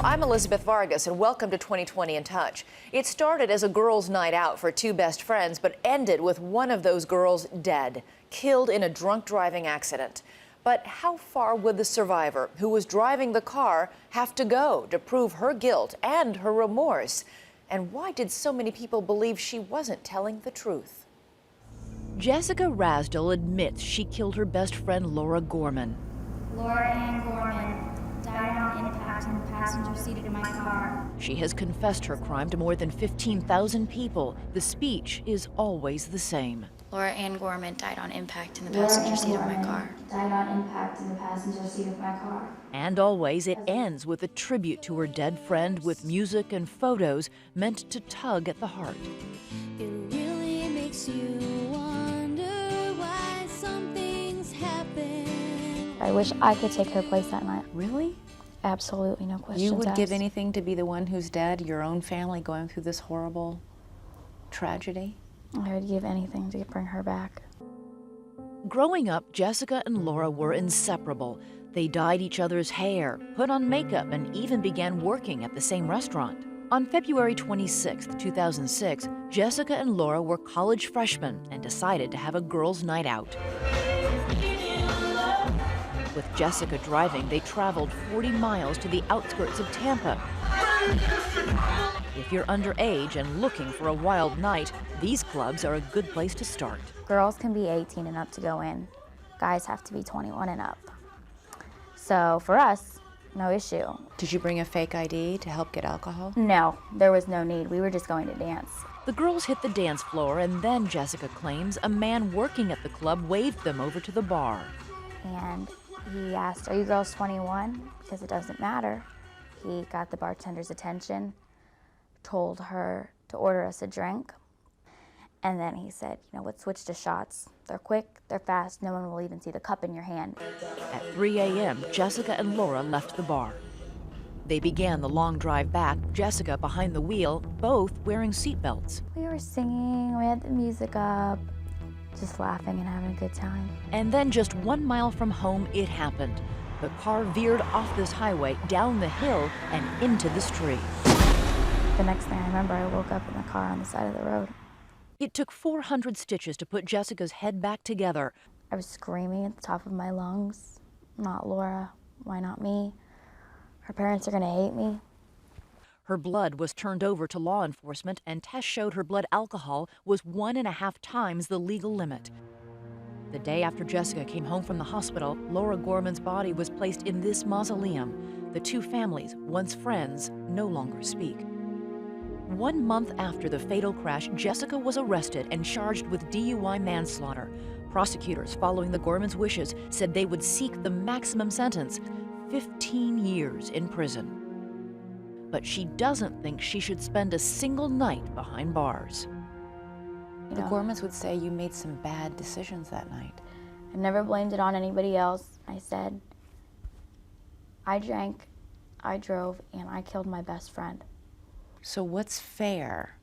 I'm Elizabeth Vargas, and welcome to 2020 in Touch. It started as a girls' night out for two best friends, but ended with one of those girls dead, killed in a drunk driving accident. But how far would the survivor, who was driving the car, have to go to prove her guilt and her remorse? And why did so many people believe she wasn't telling the truth? Jessica Rasdell admits she killed her best friend Laura Gorman. Laura Ann Gorman died on impact in the passenger seat of my car. She has confessed her crime to more than 15,000 people. The speech is always the same. Laura Ann Gorman died on impact in the passenger seat of my car. Died on impact in the passenger seat of my car. And always it ends with a tribute to her dead friend with music and photos meant to tug at the heart. It really makes you wonder why some things happen. I wish I could take her place that night. Really? Absolutely, no questions You would asked. give anything to be the one who's dead, your own family going through this horrible tragedy? I would give anything to bring her back. Growing up, Jessica and Laura were inseparable. They dyed each other's hair, put on makeup, and even began working at the same restaurant. On February 26, 2006, Jessica and Laura were college freshmen and decided to have a girls' night out. With Jessica driving, they traveled 40 miles to the outskirts of Tampa. If you're underage and looking for a wild night, these clubs are a good place to start. Girls can be 18 and up to go in. Guys have to be 21 and up. So for us, no issue. Did you bring a fake ID to help get alcohol? No, there was no need. We were just going to dance. The girls hit the dance floor, and then Jessica claims a man working at the club waved them over to the bar. And he asked, "Are you girls 21? Because it doesn't matter." He got the bartender's attention, told her to order us a drink, and then he said, let's switch to shots. They're quick, they're fast, no one will even see the cup in your hand. At 3 a.m., Jessica and Laura left the bar. They began the long drive back, Jessica behind the wheel, both wearing seatbelts. We were singing, we had the music up, just laughing and having a good time. And then just 1 mile from home, it happened. The car veered off this highway, down the hill, and into the street. The next thing I remember, I woke up in the car on the side of the road. It took 400 stitches to put Jessica's head back together. I was screaming at the top of my lungs, "Not Laura, why not me? Her parents are gonna hate me." Her blood was turned over to law enforcement, and tests showed her blood alcohol was 1.5 times the legal limit. The day after Jessica came home from the hospital, Laura Gorman's body was placed in this mausoleum. The two families, once friends, no longer speak. 1 month after the fatal crash, Jessica was arrested and charged with DUI manslaughter. Prosecutors, following the Gormans' wishes, said they would seek the maximum sentence, 15 years in prison. But she doesn't think she should spend a single night behind bars. The Gormans would say you made some bad decisions that night. I never blamed it on anybody else. I said, I drank, I drove, and I killed my best friend. So what's fair?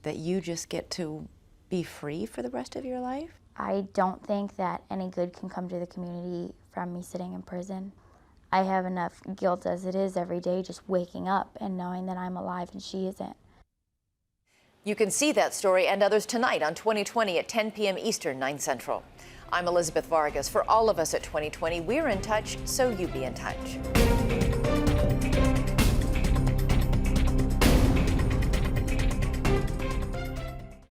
That you just get to be free for the rest of your life? I don't think that any good can come to the community from me sitting in prison. I have enough guilt as it is every day just waking up and knowing that I'm alive and she isn't. You can see that story and others tonight on 2020 at 10 p.m. Eastern, 9 Central. I'm Elizabeth Vargas. For all of us at 2020, we're in touch, so you be in touch.